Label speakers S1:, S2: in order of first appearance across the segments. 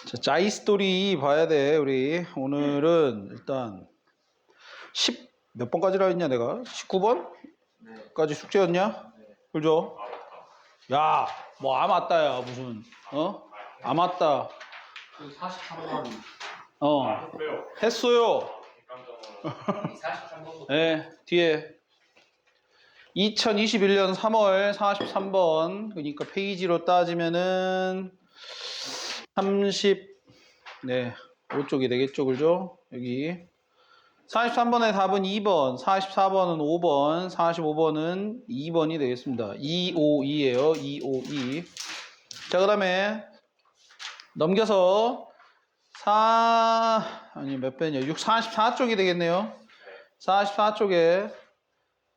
S1: 자, 짜이스토리 봐야 돼, 우리. 오늘은 일단 10, 몇 번까지라 했냐, 내가? 19번까지 숙제였냐? 그죠? 야, 뭐, 맞다야, 무슨, 맞다.
S2: 43번.
S1: 했어요.
S2: 43번부터.
S1: 네, 뒤에. 2021년 3월 43번. 그러니까 페이지로 따지면은 5쪽이 되겠죠, 그죠? 여기. 43번의 답은 2번, 44번은 5번, 45번은 2번이 되겠습니다. 252예요. 252. 자, 그 다음에 넘겨서 몇 배냐? 44쪽이 되겠네요. 44쪽에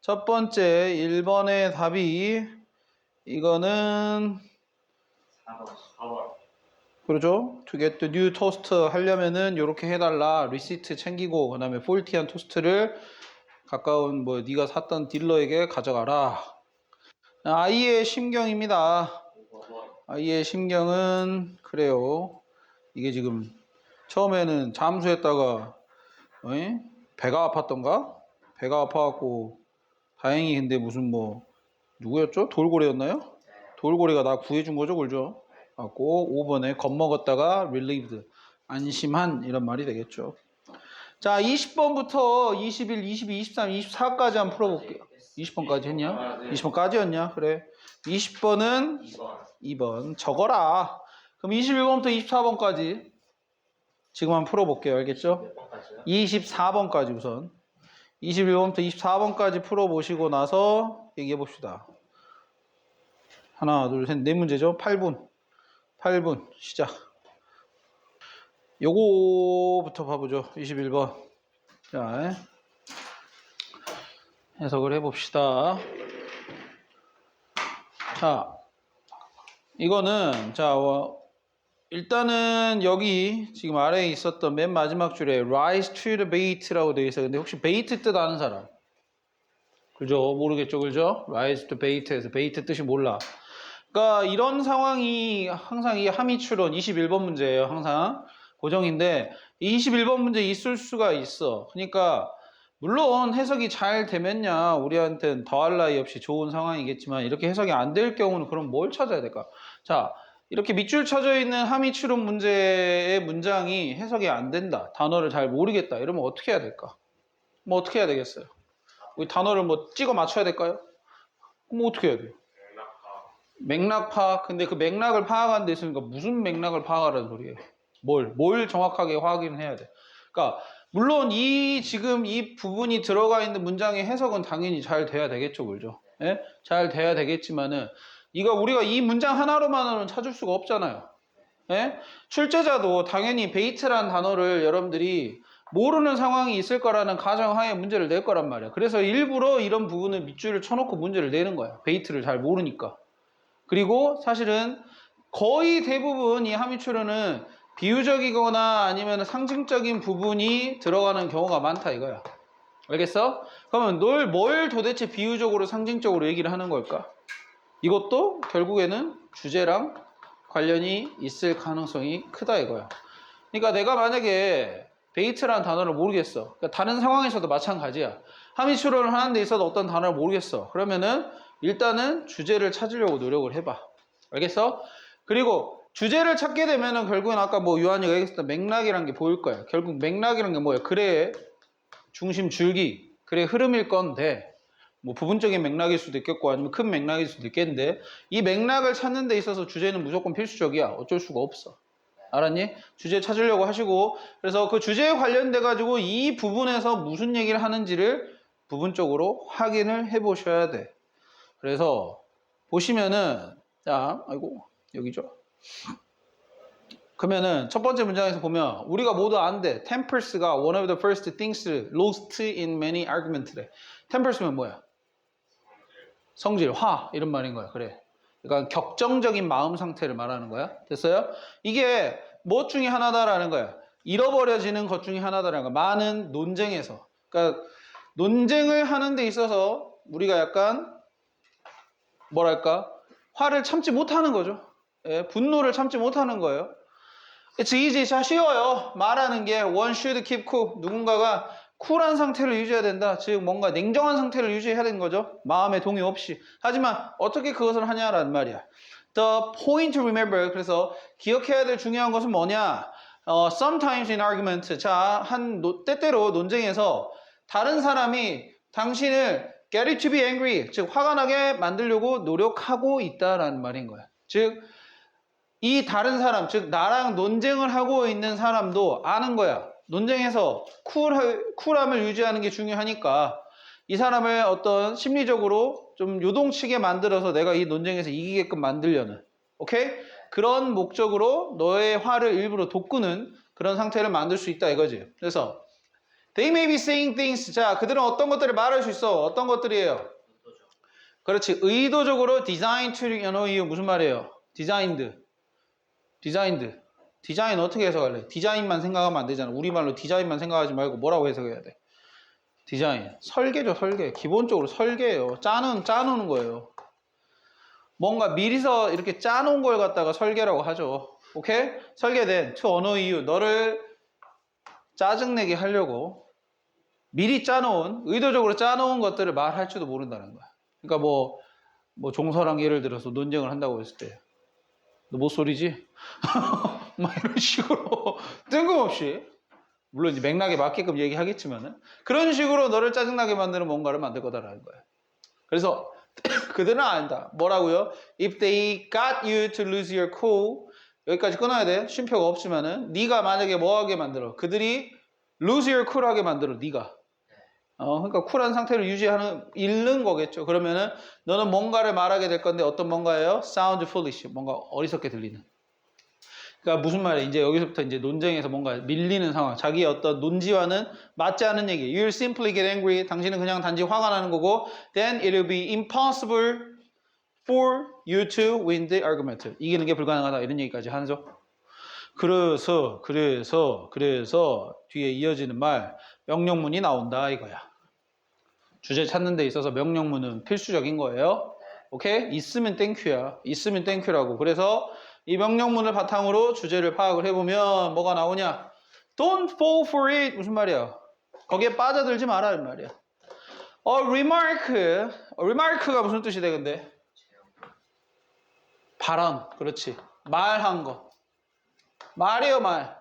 S1: 첫 번째 1번의 답이 이거는
S2: 4번.
S1: 그러죠? To get the new toaster 하려면은 요렇게 해달라. 리시트 챙기고 그 다음에 폴티한 토스트를 가까운 네가 샀던 딜러에게 가져가라. 아이의 심경입니다.
S2: 5번.
S1: 아이의 심경은 그래요. 이게 지금 처음에는 잠수했다가 배가 아팠던가? 배가 아파갖고 다행히 근데 무슨 누구였죠? 돌고래였나요? 돌고래가 나 구해준 거죠, 그죠? 갖고 5번에 겁먹었다가 relieved 안심한 이런 말이 되겠죠. 자, 20번부터 21, 22, 23, 24까지 한번 풀어볼게요. 20번까지 했냐? 20번까지였냐? 그래. 20번은 2번 적어라. 그럼 21번부터 24번까지 지금 한번 풀어볼게요. 알겠죠? 24번까지 우선 21번부터 24번까지 풀어보시고 나서 얘기해 봅시다. 하나, 둘, 셋, 네 문제죠? 8분 시작. 요거부터 봐보죠. 21번. 자, 해석을 해봅시다. 자, 이거는 일단은 여기 지금 아래에 있었던 맨 마지막 줄에 rise to the bait라고 되어 있어요. 근데 혹시 베이트 뜻 아는 사람? 그죠? 모르겠죠, 그죠? rise to bait에서 베이트 뜻이 몰라. 그러니까 이런 상황이 항상 이 함의 추론 21번 문제예요. 항상 고정인데 21번 문제 있을 수가 있어. 그러니까 물론 해석이 잘 되면야 우리한테는 더할 나위 없이 좋은 상황이겠지만 이렇게 해석이 안 될 경우는 그럼 뭘 찾아야 될까? 자, 이렇게 밑줄 쳐져 있는 함의 추론 문제의 문장이 해석이 안 된다. 단어를 잘 모르겠다. 이러면 어떻게 해야 될까? 어떻게 해야 되겠어요? 우리 단어를 찍어 맞춰야 될까요? 그럼 어떻게 해야 돼요? 맥락 파악. 근데 그 맥락을 파악하는 데 있으니까 무슨 맥락을 파악하라는 소리예요? 뭘 정확하게 확인해야 돼? 그러니까 물론 지금 이 부분이 들어가 있는 문장의 해석은 당연히 잘 돼야 되겠죠, 그죠? 예? 잘 돼야 되겠지만은 우리가 이 문장 하나로만은 찾을 수가 없잖아요. 예? 출제자도 당연히 베이트란 단어를 여러분들이 모르는 상황이 있을 거라는 가정하에 문제를 낼 거란 말이야. 그래서 일부러 이런 부분을 밑줄을 쳐놓고 문제를 내는 거야. 베이트를 잘 모르니까. 그리고 사실은 거의 대부분 이 함의 추론은 비유적이거나 아니면 상징적인 부분이 들어가는 경우가 많다 이거야. 알겠어? 그러면 뭘 도대체 비유적으로 상징적으로 얘기를 하는 걸까? 이것도 결국에는 주제랑 관련이 있을 가능성이 크다 이거야. 그러니까 내가 만약에 베이트라는 단어를 모르겠어. 그러니까 다른 상황에서도 마찬가지야. 함의 추론을 하는 데 있어도 어떤 단어를 모르겠어. 그러면은 일단은 주제를 찾으려고 노력을 해봐. 알겠어? 그리고 주제를 찾게 되면은 결국엔 아까 유한이가 얘기했던 맥락이라는 게 보일 거야. 결국 맥락이라는 게 뭐야? 글의 중심 줄기, 글의 흐름일 건데 부분적인 맥락일 수도 있겠고 아니면 큰 맥락일 수도 있겠는데 이 맥락을 찾는 데 있어서 주제는 무조건 필수적이야. 어쩔 수가 없어. 알았니? 주제 찾으려고 하시고 그래서 그 주제에 관련돼 가지고 이 부분에서 무슨 얘기를 하는지를 부분적으로 확인을 해 보셔야 돼. 그래서 보시면은 여기죠. 그러면은 첫 번째 문장에서 보면 우리가 모두 안돼. Tempers가 one of the first things lost in many arguments래. Tempers면 뭐야? 성질, 화 이런 말인 거야. 그래. 그러니까 격정적인 마음 상태를 말하는 거야. 됐어요? 이게 뭐 중에 하나다라는 거야. 잃어버려지는 것 중에 하나다라는 거야. 많은 논쟁에서. 그러니까 논쟁을 하는 데 있어서 우리가 약간 화를 참지 못하는 거죠. 예, 분노를 참지 못하는 거예요. It's easy. 자, 쉬워요. 말하는 게 one should keep cool. 누군가가 쿨한 상태를 유지해야 된다. 즉 뭔가 냉정한 상태를 유지해야 되는 거죠. 마음의 동의 없이. 하지만 어떻게 그것을 하냐라는 말이야. The point to remember. 그래서 기억해야 될 중요한 것은 뭐냐? Sometimes in argument. 자, 때때로 논쟁에서 다른 사람이 당신을 get it to be angry. 즉 화가 나게 만들려고 노력하고 있다라는 말인 거야. 즉 이 다른 사람, 즉 나랑 논쟁을 하고 있는 사람도 아는 거야. 논쟁에서 쿨함을 유지하는 게 중요하니까 이 사람을 어떤 심리적으로 좀 요동치게 만들어서 내가 이 논쟁에서 이기게끔 만들려는, 오케이? 그런 목적으로 너의 화를 일부러 돋구는 그런 상태를 만들 수 있다 이거지. 그래서 they may be saying things. 자, 그들은 어떤 것들을 말할 수 있어. 어떤 것들이에요? 그렇지. 의도적으로 designed to annoy you. 무슨 말이에요? designed. 디자인 어떻게 해석할래? 디자인만 생각하면 안 되잖아. 우리말로 디자인만 생각하지 말고 뭐라고 해석해야 돼? 디자인. 설계죠, 설계. 기본적으로 설계예요. 짜놓는 거예요. 뭔가 미리서 이렇게 짜놓은 걸 갖다가 설계라고 하죠. 오케이? 설계된 to annoy you. 너를 짜증내게 하려고 미리 짜놓은, 의도적으로 짜놓은 것들을 말할지도 모른다는 거야. 그러니까 뭐 종서랑 예를 들어서 논쟁을 한다고 했을 때 너 뭐 소리지? 막 이런 식으로 뜬금없이, 물론 이제 맥락에 맞게끔 얘기하겠지만은 그런 식으로 너를 짜증나게 만드는 뭔가를 만들 거다라는 거야. 그래서 그들은 안다. 뭐라고요? If they got you to lose your cool. 여기까지 끊어야 돼. 쉼표가 없지만은 네가 만약에 뭐하게 만들어? 그들이 lose your cool 하게 만들어. 네가. 그러니까 쿨한 상태를 잃는 거겠죠. 그러면은 너는 뭔가를 말하게 될 건데 어떤 뭔가예요? Sound foolish. 뭔가 어리석게 들리는. 그러니까 무슨 말이에요? 이제 여기서부터 이제 논쟁에서 뭔가 밀리는 상황. 자기의 어떤 논지와는 맞지 않은 얘기. You'll simply get angry. 당신은 그냥 단지 화가 나는 거고. Then it'll be impossible for you to win the argument. 이기는 게 불가능하다. 이런 얘기까지 하죠. 그래서 뒤에 이어지는 말 명령문이 나온다 이거야. 주제 찾는 데 있어서 명령문은 필수적인 거예요. 오케이? 있으면 땡큐야. 있으면 땡큐라고. 그래서 이 명령문을 바탕으로 주제를 파악을 해보면 뭐가 나오냐? Don't fall for it. 무슨 말이야? 거기에 빠져들지 마라 이 말이야. remark가 무슨 뜻이 돼 근데? 발언. 그렇지. 말한 거. 말이에요 말.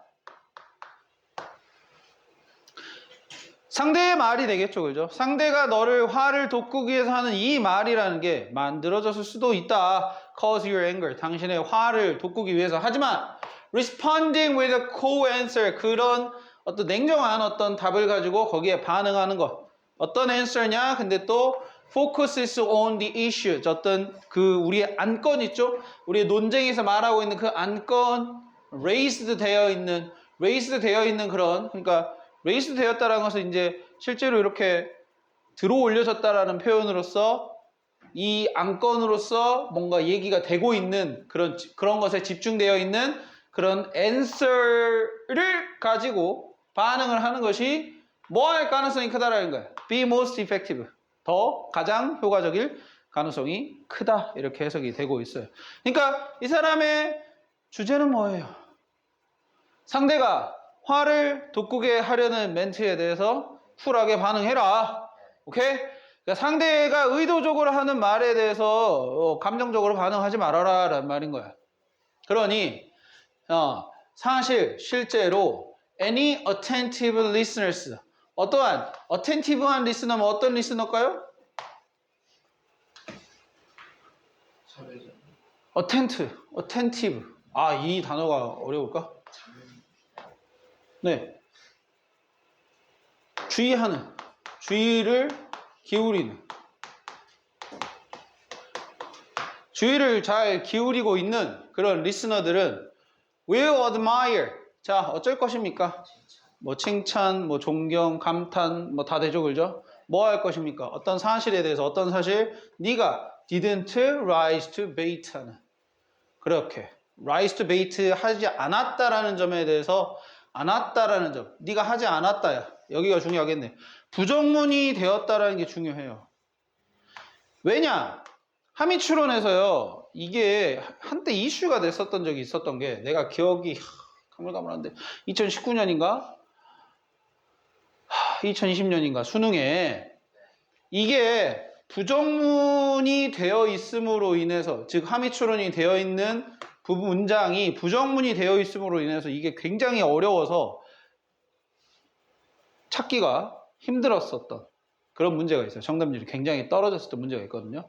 S1: 상대의 말이 되겠죠, 그죠? 상대가 너를 화를 돋구기 위해서 하는 이 말이라는 게 만들어졌을 수도 있다. Cause your anger. 당신의 화를 돋구기 위해서. 하지만 responding with a cool answer. 그런 어떤 냉정한 어떤 답을 가지고 거기에 반응하는 것. 어떤 answer냐? 근데 또 focuses on the issue. 어떤 그 우리의 안건 있죠? 우리의 논쟁에서 말하고 있는 그 안건 raised 되어 있는 그런, 그러니까 레이스 되었다라는 것은 이제 실제로 이렇게 들어 올려졌다라는 표현으로서 이 안건으로서 뭔가 얘기가 되고 있는 그런 것에 집중되어 있는 그런 answer를 가지고 반응을 하는 것이 뭐 할 가능성이 크다라는 거야. Be most effective. 가장 효과적일 가능성이 크다. 이렇게 해석이 되고 있어요. 그러니까 이 사람의 주제는 뭐예요? 상대가 화를 돋구게 하려는 멘트에 대해서 쿨하게 반응해라. 오케이? 그러니까 상대가 의도적으로 하는 말에 대해서 감정적으로 반응하지 말아라 라는 말인 거야. 그러니 실제로 any attentive listeners, 어떠한 attentive한 리스너면 어떤 리스너일까요? attentive. 이 단어가 어려울까? 네. 주의를 기울이는. 주의를 잘 기울이고 있는 그런 리스너들은 will admire. 자, 어쩔 것입니까? 뭐 칭찬, 뭐 존경, 감탄, 뭐 다 되죠, 그죠? 뭐 할 것입니까? 어떤 사실에 대해서, 어떤 사실? 네가 didn't rise to bait 하는. 그렇게 rise to bait 하지 않았다라는 점에 대해서 않았다라는 점. 네가 하지 않았다야. 여기가 중요하겠네. 부정문이 되었다라는 게 중요해요. 왜냐? 함의 추론에서요. 이게 한때 이슈가 됐었던 적이 있었던 게 내가 기억이 가물가물한데 2019년인가? 2020년인가 수능에 이게 부정문이 되어 있음으로 인해서 즉 함의추론이 되어 있는 부분 문장이 부정문이 되어 있음으로 인해서 이게 굉장히 어려워서 찾기가 힘들었었던 그런 문제가 있어요. 정답률이 굉장히 떨어졌었던 문제가 있거든요.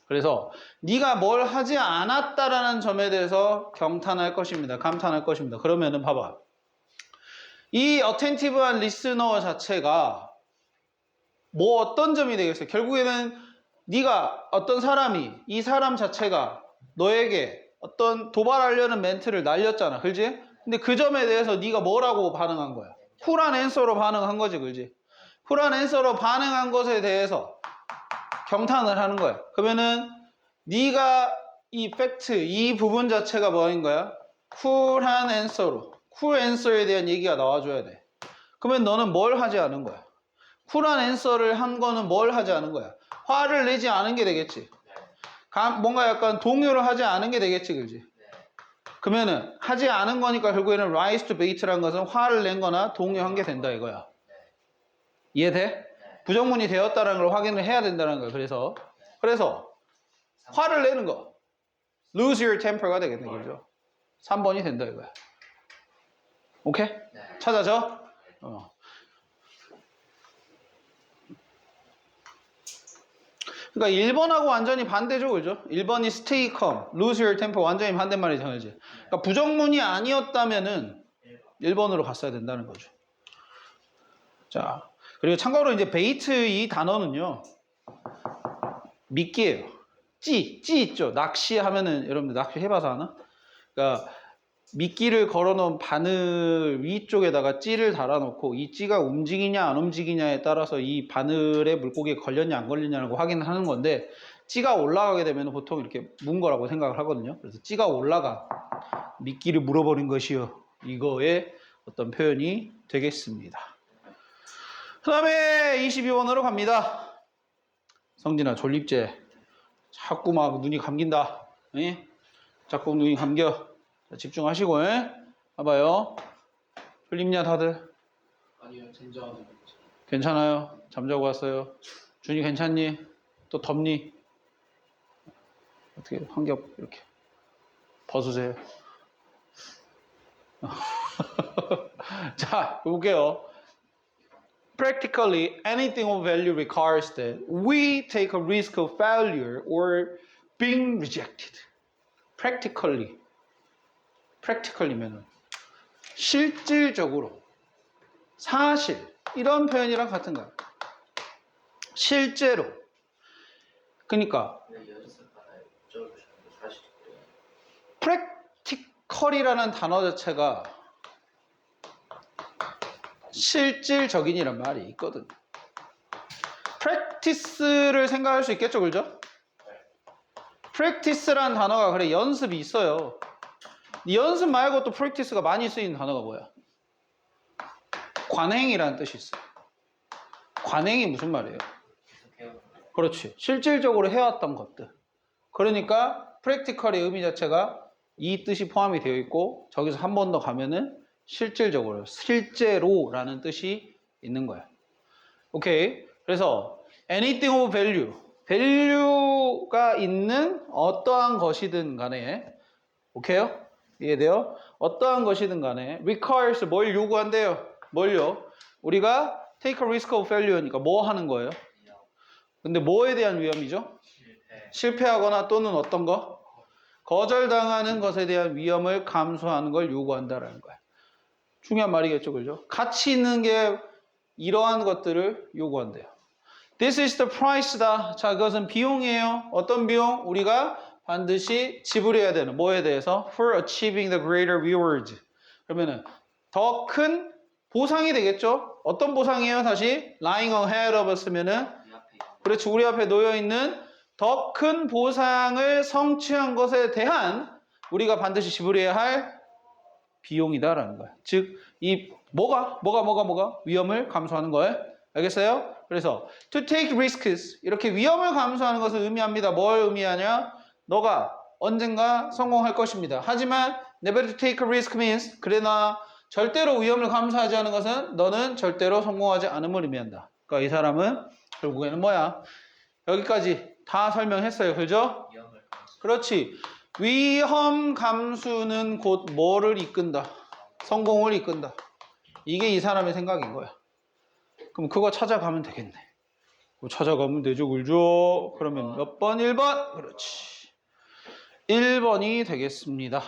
S1: 그래서 네가 뭘 하지 않았다라는 점에 대해서 경탄할 것입니다. 감탄할 것입니다. 그러면은 봐봐. 이 어텐티브한 리스너 자체가 뭐 어떤 점이 되겠어요? 결국에는 네가 어떤 사람이 이 사람 자체가 너에게 어떤 도발하려는 멘트를 날렸잖아. 그렇지? 근데 그 점에 대해서 네가 뭐라고 반응한 거야? 쿨한 앤서로 반응한 거지. 그렇지? 쿨한 앤서로 반응한 것에 대해서 경탄을 하는 거야. 그러면은 네가 이 팩트, 이 부분 자체가 뭐인 거야? 쿨한 앤서로. 쿨 앤서에 대한 얘기가 나와줘야 돼. 그러면 너는 뭘 하지 않은 거야? 쿨한 앤서를 한 거는 뭘 하지 않은 거야? 화를 내지 않은 게 되겠지. 뭔가 약간 동요를 하지 않은 게 되겠지, 그지? 그러면은 하지 않은 거니까 결국에는 rise to bait라는 것은 화를 낸 거나 동요한 게 된다 이거야. 이해돼? 부정문이 되었다는 걸 확인을 해야 된다는 거야. 그래서 화를 내는 거. lose your temper가 되겠네, 그죠? 3번이 된다 이거야. 오케이? 찾아져? 그러니까 1번하고 완전히 반대죠, 그죠? 1번이 stay calm, lose your temper 완전히 반대말이잖아요, 이제. 그러니까 부정문이 아니었다면은 1번으로 갔어야 된다는 거죠. 자, 그리고 참고로 이제 베이트 이 단어는요, 미끼예요. 찌 있죠? 낚시하면은 여러분들 낚시 해봐서 아나? 그러니까 미끼를 걸어놓은 바늘 위쪽에다가 찌를 달아놓고 이 찌가 움직이냐 안 움직이냐에 따라서 이 바늘에 물고기에 걸렸냐 안 걸렸냐고 확인을 하는 건데 찌가 올라가게 되면 보통 이렇게 문 거라고 생각을 하거든요. 그래서 찌가 올라가 미끼를 물어버린 것이요. 이거의 어떤 표현이 되겠습니다. 그 다음에 22번으로 갑니다. 성진아 졸립제. 자꾸 막 눈이 감긴다. 에? 자꾸 눈이 감겨. 자, 집중하시고, 봐봐요. 졸립냐, 다들?
S2: 아니요, 젠장.
S1: 괜찮아요. 잠자고 왔어요. 준이 괜찮니? 또 덥니? 어떻게, 한 겹, 이렇게. 벗으세요. 자, 볼게요. Practically, anything of value requires that we take a risk of failure or being rejected. practically면은 실질적으로 사실 이런 표현이랑 같은 거야. 실제로. 그러니까 practical이라는 단어 자체가 실질적인이란 말이 있거든. practice를 생각할 수 있겠죠, 그죠? practice라는 단어가 그래 연습이 있어요. 이 연습 말고 또 practice가 많이 쓰이는 단어가 뭐야? 관행이라는 뜻이 있어요. 관행이 무슨 말이에요? 그렇지. 실질적으로 해왔던 것들. 그러니까 practical의 의미 자체가 이 뜻이 포함이 되어 있고 저기서 한 번 더 가면은 실질적으로, 실제로라는 뜻이 있는 거야. 오케이. 그래서 anything of value, value가 있는 어떠한 것이든 간에, 오케이요? 이해돼요? 어떠한 것이든 간에 requires 뭘 요구한대요? 뭘요? 우리가 take a risk of failure니까 뭐 하는 거예요? 근데 뭐에 대한 위험이죠? 실패하거나 또는 어떤 거? 거절당하는 것에 대한 위험을 감수하는 걸 요구한다라는 거야. 중요한 말이겠죠, 그죠? 가치 있는 게 이러한 것들을 요구한대요. This is the price다. 자, 그것은 비용이에요. 어떤 비용? 우리가 반드시 지불해야 되는 뭐에 대해서? For achieving the greater reward. 그러면은 더 큰 보상이 되겠죠? 어떤 보상이에요? 다시 lying ahead of us면은 그렇지, 우리 앞에 놓여 있는 더 큰 보상을 성취한 것에 대한 우리가 반드시 지불해야 할 비용이다라는 거야. 즉, 이 뭐가 위험을 감수하는 거예요. 알겠어요? 그래서 to take risks 이렇게 위험을 감수하는 것을 의미합니다. 뭘 의미하냐? 너가 언젠가 성공할 것입니다. 하지만 Never to take a risk means 그러나 절대로 위험을 감수하지 않은 것은 너는 절대로 성공하지 않음을 의미한다. 그러니까 이 사람은 결국에는 뭐야? 여기까지 다 설명했어요. 그죠?
S2: 위험을
S1: 그렇지. 위험 감수는 곧 뭐를 이끈다? 성공을 이끈다. 이게 이 사람의 생각인 거야. 그럼 그거 찾아가면 되겠네. 그거 찾아가면 되죠. 그죠? 그러면 몇 번? 1번? 그렇지. 1번이 되겠습니다.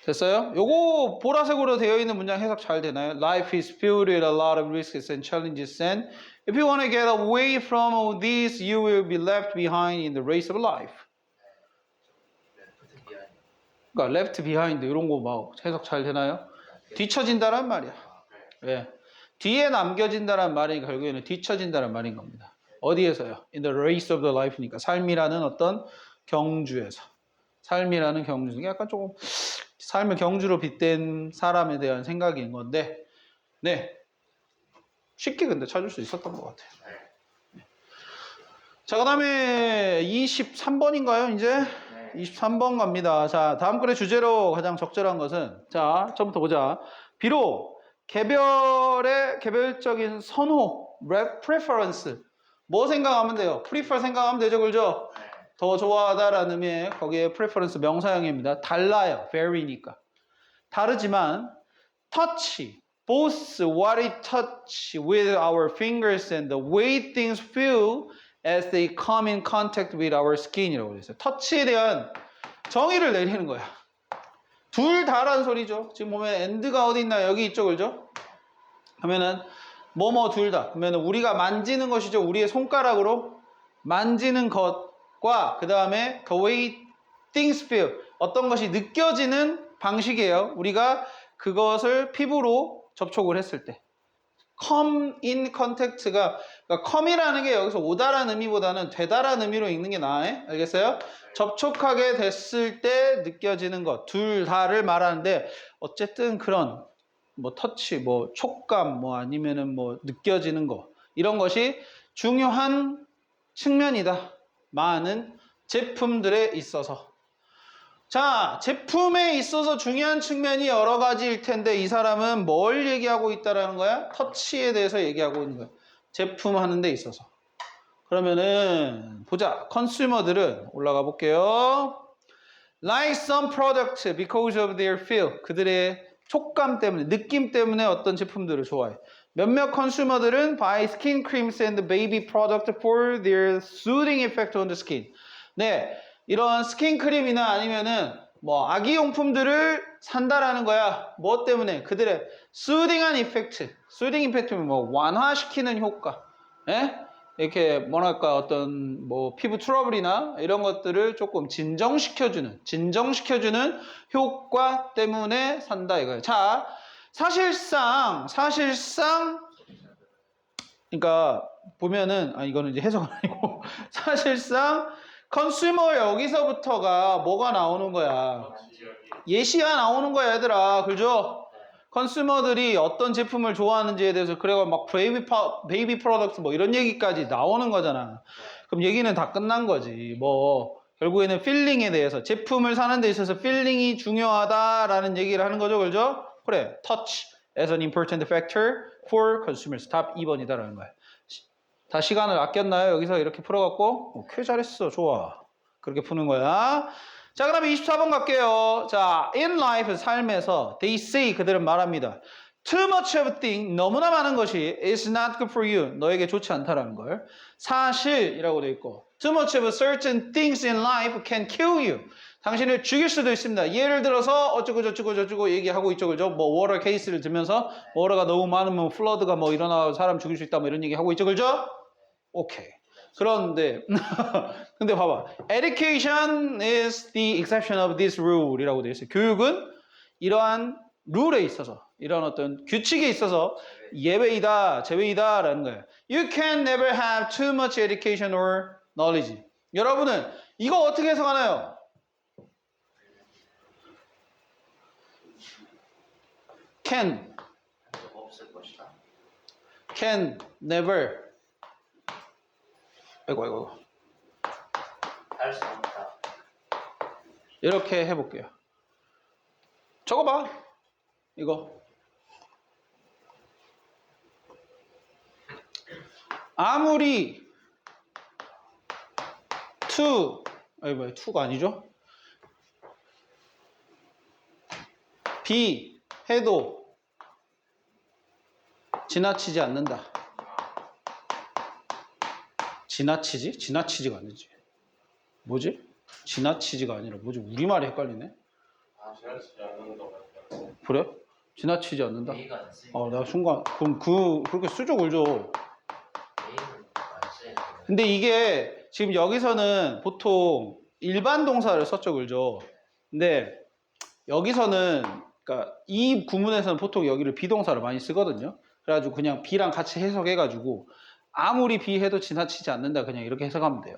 S1: 됐어요? 요거 보라색으로 되어 있는 문장 해석 잘 되나요? Life is filled with a lot of risks and challenges and if you want to get away from all these, you will be left behind in the race of life.
S2: 레프트 비하인드.
S1: 그러니까 left behind 이런 거 막 해석 잘 되나요? 뒤처진다란 말이야. 예. 뒤에 남겨진다란 말이 결국에는 뒤처진다란 말인 겁니다. 어디에서요? In the race of the life니까 삶이라는 어떤 경주에서. 삶이라는 경주. 약간 조금 삶을 경주로 빗댄 사람에 대한 생각인 건데, 네. 쉽게 근데 찾을 수 있었던 것 같아요. 자, 그 다음에 23번인가요, 이제? 23번 갑니다. 자, 다음 글의 주제로 가장 적절한 것은, 자, 처음부터 보자. 비록 개별의 개별적인 선호, preference. 뭐 생각하면 돼요? prefer 생각하면 되죠, 그죠? 더 좋아하다라는 의미의 거기에 preference 명사형입니다. 달라요. vary니까. 다르지만 touch, both what it touch with our fingers and the way things feel as they come in contact with our skin이라고 그랬어요. 터치에 대한 정의를 내리는 거야. 둘 다라는 소리죠. 지금 보면 and가 어디 있나요? 여기 있죠, 그죠? 그러면은 뭐뭐 둘 다. 그러면은 우리가 만지는 것이죠. 우리의 손가락으로 만지는 것과 그 다음에 the way things feel 어떤 것이 느껴지는 방식이에요. 우리가 그것을 피부로 접촉을 했을 때. come in contact가 그러니까 come이라는 게 여기서 오다라는 의미보다는 되다라는 의미로 읽는 게 나아요. 알겠어요? 접촉하게 됐을 때 느껴지는 것 둘 다를 말하는데 어쨌든 그런 뭐 터치, 뭐 촉감, 뭐 아니면은 뭐 느껴지는 거 이런 것이 중요한 측면이다. 많은 제품들에 있어서. 자, 제품에 있어서 중요한 측면이 여러 가지일 텐데 이 사람은 뭘 얘기하고 있다라는 거야? 터치에 대해서 얘기하고 있는 거야. 제품 하는 데 있어서. 그러면은 보자. 컨슈머들은 올라가 볼게요. Like some product because of their feel. 그들의 촉감 때문에, 느낌 때문에 어떤 제품들을 좋아해. 몇몇 컨슈머들은 buy skin creams and baby product for their soothing effect on the skin. 네, 이런 스킨크림이나 아니면은 뭐 아기용품들을 산다라는 거야. 뭐 때문에? 그들의 soothing한 이펙트. soothing 이펙트는 뭐 완화시키는 효과. 예? 이렇게 뭐랄까 어떤 뭐 피부 트러블이나 이런 것들을 조금 진정시켜주는 효과 때문에 산다 이거예요. 자, 사실상 그러니까 보면은 이거는 이제 해석은 아니고 사실상 컨슈머 여기서부터가 뭐가 나오는 거야? 예시가 나오는 거야, 얘들아. 그죠? 컨슈머들이 어떤 제품을 좋아하는지에 대해서 그래가 막 베이비 프로덕트 뭐 이런 얘기까지 나오는 거잖아. 그럼 얘기는 다 끝난 거지. 뭐 결국에는 필링에 대해서 제품을 사는 데 있어서 필링이 중요하다라는 얘기를 하는 거죠. 그죠? 그래. touch as an important factor for consumers. 답 2번이다라는 거야. 다 시간을 아꼈나요? 여기서 이렇게 풀어갖고 꽤 잘했어. 좋아. 그렇게 푸는 거야. 자, 그럼 24번 갈게요. 자, in life, 삶에서 they say, 그들은 말합니다. Too much of a thing, 너무나 많은 것이 is not good for you, 너에게 좋지 않다라는 걸. 사실이라고 돼 있고 Too much of certain things in life can kill you. 당신을 죽일 수도 있습니다. 예를 들어서 어쩌고 저쩌고 얘기하고 있죠. 그죠? 뭐 워터 케이스를 들면서 워터가 너무 많으면 플러드가 뭐 일어나서 사람 죽일 수 있다 뭐 이런 얘기 하고 있죠. 그죠? 오케이. 그런데 근데 봐봐. Education is the exception of this rule 이라고 되어 있어요. 교육은 이러한 룰에 있어서 이런 어떤 규칙에 있어서 예외이다, 제외이다 라는 거예요. You can never have too much education or knowledge. 여러분은 이거 어떻게 해석하나요? Can
S2: 없을 것이다.
S1: Can never 아이고
S2: 할 수 없다.
S1: 이렇게 해볼게요. 적어봐. 이거. 아무리 아니 뭐야, to가 아니죠? B 해도 지나치지 않는다. 지나치지? 지나치지가 아니지. 뭐지? 지나치지가 아니라 뭐지? 우리말이 헷갈리네.
S2: 지나치지 않는다고 할까요?
S1: 그래? 지나치지 않는다?
S2: A가 안 쓰이네.
S1: 내가 순간 그럼 그렇게 수족을 줘.
S2: A는 안 쓰이네.
S1: 근데 이게 지금 여기서는 보통 일반 동사를 썼죠, 그죠? 근데 여기서는 그러니까 이 구문에서는 보통 여기를 비동사를 많이 쓰거든요. 그래가지고 그냥 B랑 같이 해석해가지고 아무리 B 해도 지나치지 않는다, 그냥 이렇게 해석하면 돼요.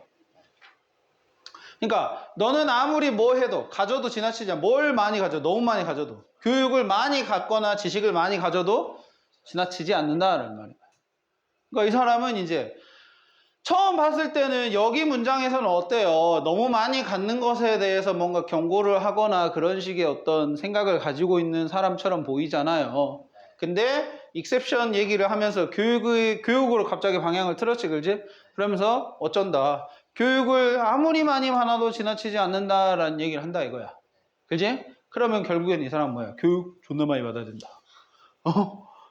S1: 그러니까 너는 아무리 뭐 해도 가져도 지나치지 않아. 뭘 많이 가져, 너무 많이 가져도, 교육을 많이 갖거나 지식을 많이 가져도 지나치지 않는다라는 말이에요. 그러니까 이 사람은 이제 처음 봤을 때는 여기 문장에서는 어때요? 너무 많이 갖는 것에 대해서 뭔가 경고를 하거나 그런 식의 어떤 생각을 가지고 있는 사람처럼 보이잖아요. 근데 익셉션 얘기를 하면서 교육으로 갑자기 방향을 틀었지, 그렇지? 그러면서 어쩐다. 교육을 아무리 많이 받아도 지나치지 않는다라는 얘기를 한다 이거야. 그지? 그러면 결국엔 이 사람 뭐야? 교육 존나 많이 받아야 된다.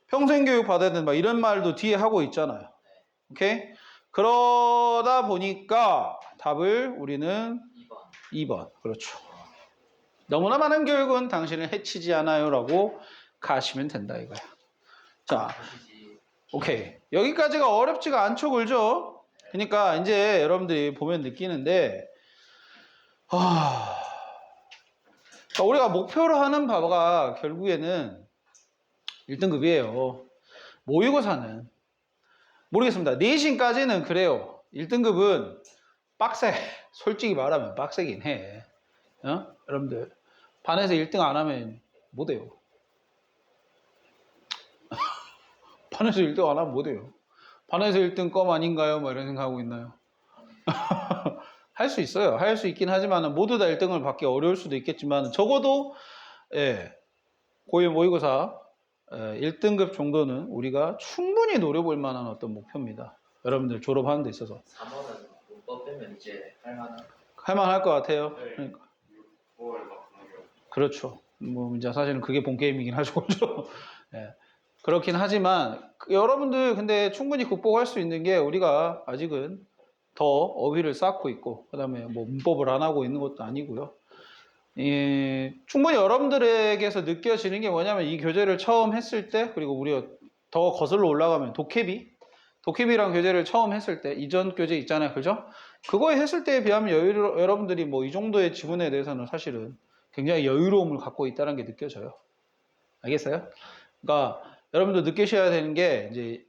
S1: 평생 교육 받아야 된다. 이런 말도 뒤에 하고 있잖아요. 오케이? 그러다 보니까 답을 우리는 2번. 그렇죠. 너무나 많은 교육은 당신을 해치지 않아요 라고 가시면 된다 이거야. 자, 오케이. 여기까지가 어렵지가 않죠, 그죠? 그러니까 이제 여러분들이 보면 느끼는데 그러니까 우리가 목표로 하는 바가 결국에는 1등급이에요. 모의고사는 모르겠습니다. 내신까지는 그래요. 1등급은 빡세. 솔직히 말하면 빡세긴 해. 여러분들 반에서 1등 안 하면 못 해요. 반에서 1등 안 하면 못 해요. 반에서 1등 껌 아닌가요? 뭐 이런 생각하고 있나요? 할 수 있어요. 할 수 있긴 하지만 모두 다 1등을 받기 어려울 수도 있겠지만 적어도 고1 모의고사 1등급 정도는 우리가 충분히 노려볼 만한 어떤 목표입니다. 여러분들 졸업하는 데 있어서.
S2: 3번은 문법 빼면 이제 할만한.
S1: 할만할 것 같아요.
S2: 네.
S1: 그러니까.
S2: 6월 막는 경.
S1: 그렇죠. 뭐 이제 사실은 그게 본 게임이긴 하죠. 그렇죠? 예. 그렇긴 하지만 여러분들 근데 충분히 극복할 수 있는 게 우리가 아직은 더 어휘를 쌓고 있고 그다음에 뭐 문법을 안 하고 있는 것도 아니고요. 충분히 여러분들에게서 느껴지는 게 뭐냐면 이 교재를 처음 했을 때 그리고 우리가 더 거슬러 올라가면 도깨비랑 교재를 처음 했을 때 이전 교재 있잖아요, 그죠? 그거에 했을 때에 비하면 여러분들이 뭐 이 정도의 지문에 대해서는 사실은 굉장히 여유로움을 갖고 있다는 게 느껴져요. 알겠어요? 그러니까 여러분도 느끼셔야 되는 게 이제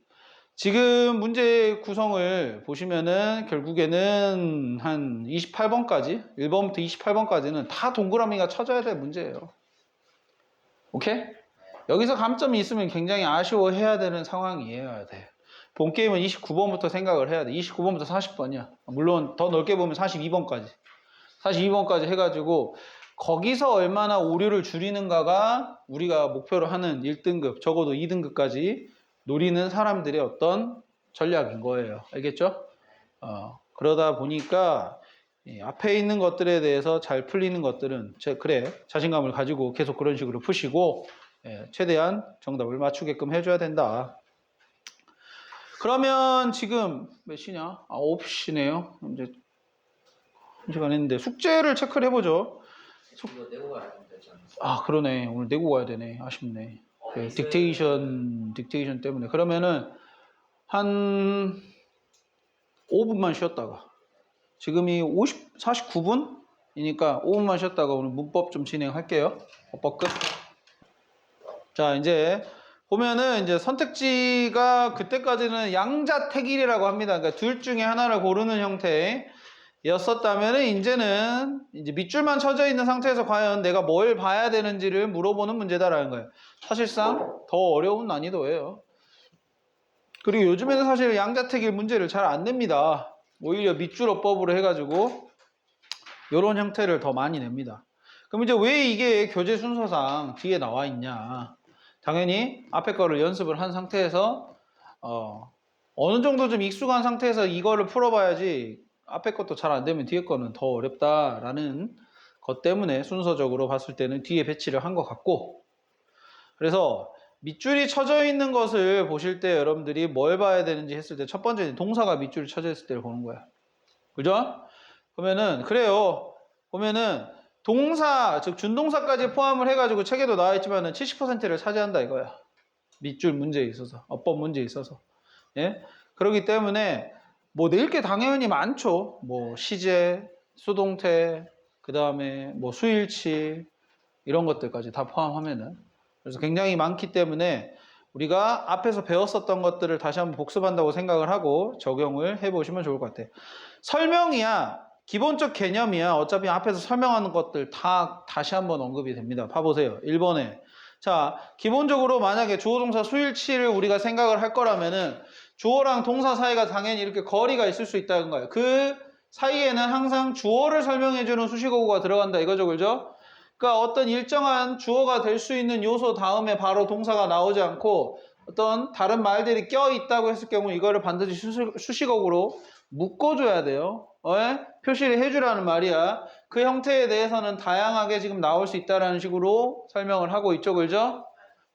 S1: 지금 문제 구성을 보시면은 결국에는 한 28번까지 1번부터 28번까지는 다 동그라미가 쳐져야 될 문제예요. 오케이? 여기서 감점이 있으면 굉장히 아쉬워해야 되는 상황이어야 돼. 본 게임은 29번부터 생각을 해야 돼. 29번부터 40번이야. 물론 더 넓게 보면 42번까지. 42번까지 해가지고 거기서 얼마나 오류를 줄이는가가 우리가 목표로 하는 1등급, 적어도 2등급까지 노리는 사람들의 어떤 전략인 거예요. 알겠죠? 그러다 보니까 앞에 있는 것들에 대해서 잘 풀리는 것들은 그래 자신감을 가지고 계속 그런 식으로 푸시고 최대한 정답을 맞추게끔 해줘야 된다. 그러면 지금 몇 시냐? 9시네요. 이제 1시간 했는데 숙제를 체크를 해보죠.
S2: 이거 내고 가야 되지 않았어?
S1: 그러네. 오늘 내고 가야 되네. 아쉽네. 딕테이션 때문에. 그러면은 한 5분만 쉬었다가 지금이 49분이니까 5분만 쉬었다가 오늘 문법 좀 진행할게요. 문법 끝. 자, 이제 보면은 이제 선택지가 그때까지는 양자택일이라고 합니다. 그러니까 둘 중에 하나를 고르는 형태였었다면은 이제는 이제 밑줄만 쳐져 있는 상태에서 과연 내가 뭘 봐야 되는지를 물어보는 문제다라는 거예요. 사실상 더 어려운 난이도예요. 그리고 요즘에는 사실 양자택일 문제를 잘 안 냅니다. 오히려 밑줄어법으로 해가지고 이런 형태를 더 많이 냅니다. 그럼 이제 왜 이게 교재 순서상 뒤에 나와 있냐? 당연히 앞에 거를 연습을 한 상태에서 어느 정도 좀 익숙한 상태에서 이거를 풀어봐야지 앞에 것도 잘 안 되면 뒤에 거는 더 어렵다라는 것 때문에 순서적으로 봤을 때는 뒤에 배치를 한 것 같고, 그래서 밑줄이 쳐져 있는 것을 보실 때 여러분들이 뭘 봐야 되는지 했을 때 첫 번째는 동사가 밑줄이 쳐져 있을 때를 보는 거야. 그죠? 그러면은 그래요. 보면은 동사, 즉 준동사까지 포함을 해가지고 책에도 나와 있지만은 70%를 차지한다 이거야. 밑줄 문제에 있어서, 어법 문제에 있어서. 예? 그렇기 때문에 뭐 낼 게 당연히 많죠. 뭐 시제, 수동태, 그 다음에 뭐 수일치 이런 것들까지 다 포함하면은, 그래서 굉장히 많기 때문에 우리가 앞에서 배웠었던 것들을 다시 한번 복습한다고 생각을 하고 적용을 해보시면 좋을 것 같아요. 설명이야, 기본적 개념이야. 어차피 앞에서 설명하는 것들 다 다시 한번 언급이 됩니다. 봐보세요. 1번에. 자, 기본적으로 만약에 주어 동사 수일치를 우리가 생각을 할 거라면은 주어랑 동사 사이가 당연히 이렇게 거리가 있을 수 있다는 거예요. 그 사이에는 항상 주어를 설명해주는 수식어구가 들어간다 이거죠, 그죠? 그러니까 어떤 일정한 주어가 될 수 있는 요소 다음에 바로 동사가 나오지 않고 어떤 다른 말들이 껴 있다고 했을 경우 이거를 반드시 수식어구로 묶어줘야 돼요. 표시를 해주라는 말이야. 그 형태에 대해서는 다양하게 지금 나올 수 있다는 식으로 설명을 하고 있죠, 그죠?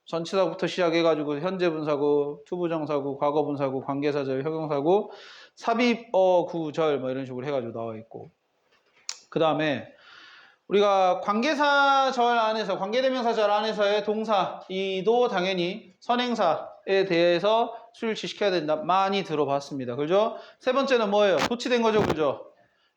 S1: 전치사부터 시작해가지고 현재분사구, 투부정사구, 과거분사구, 관계사절, 형용사구, 삽입어, 구절 뭐 이런 식으로 해가지고 나와 있고, 그 다음에 우리가 관계사절 안에서, 관계대명사절 안에서의 동사 이도 당연히 선행사에 대해서 수일치 시켜야 된다. 많이 들어봤습니다. 그죠? 세 번째는 뭐예요? 도치된 거죠, 그죠?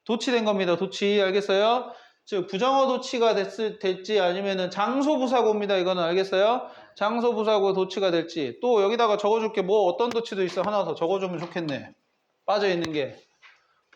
S1: 도치된 겁니다. 도치. 알겠어요? 즉 부정어 도치가 될지 아니면은 장소부사고입니다. 이거는 알겠어요? 장소부사고 도치가 될지. 또 여기다가 적어줄게. 뭐 어떤 도치도 있어. 하나 더 적어주면 좋겠네. 빠져있는 게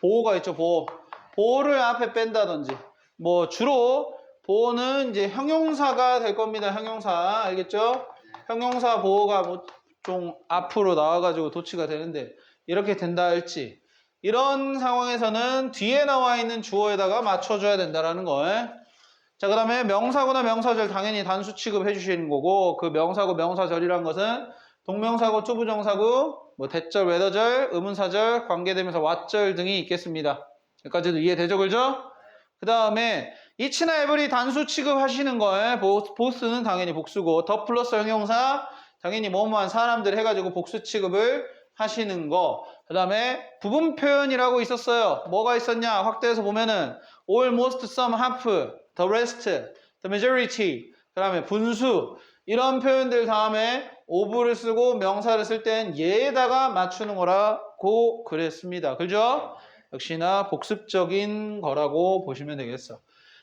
S1: 보호가 있죠. 보호. 보호를 앞에 뺀다든지. 뭐 주로 보호는 이제 형용사가 될 겁니다. 형용사. 알겠죠? 형용사 보호가 뭐 좀 앞으로 나와가지고 도치가 되는데 이렇게 된다 할지, 이런 상황에서는 뒤에 나와 있는 주어에다가 맞춰줘야 된다라는 거. 자, 그 다음에 명사구나 명사절 당연히 단수 취급해 주시는 거고, 그 명사구 명사절이란 것은 동명사구, 투부정사구, 뭐 대절, 외더절, 의문사절, 관계대명사, 왓절 등이 있겠습니다. 여기까지도 이해되죠, 그죠? 그 다음에 이치나 에브리 단수 취급하시는 거에 보스는 당연히 복수고, 더 플러스 형용사 당연히 뭐뭐한 사람들 해가지고 복수 취급을 하시는 거. 그 다음에 부분 표현이라고 있었어요. 뭐가 있었냐? 확대해서 보면은 almost, some, half, the rest, the majority, 그 다음에 분수, 이런 표현들 다음에 of를 쓰고 명사를 쓸 땐 얘에다가 맞추는 거라고 그랬습니다. 그죠? 역시나 복습적인 거라고 보시면 되겠어.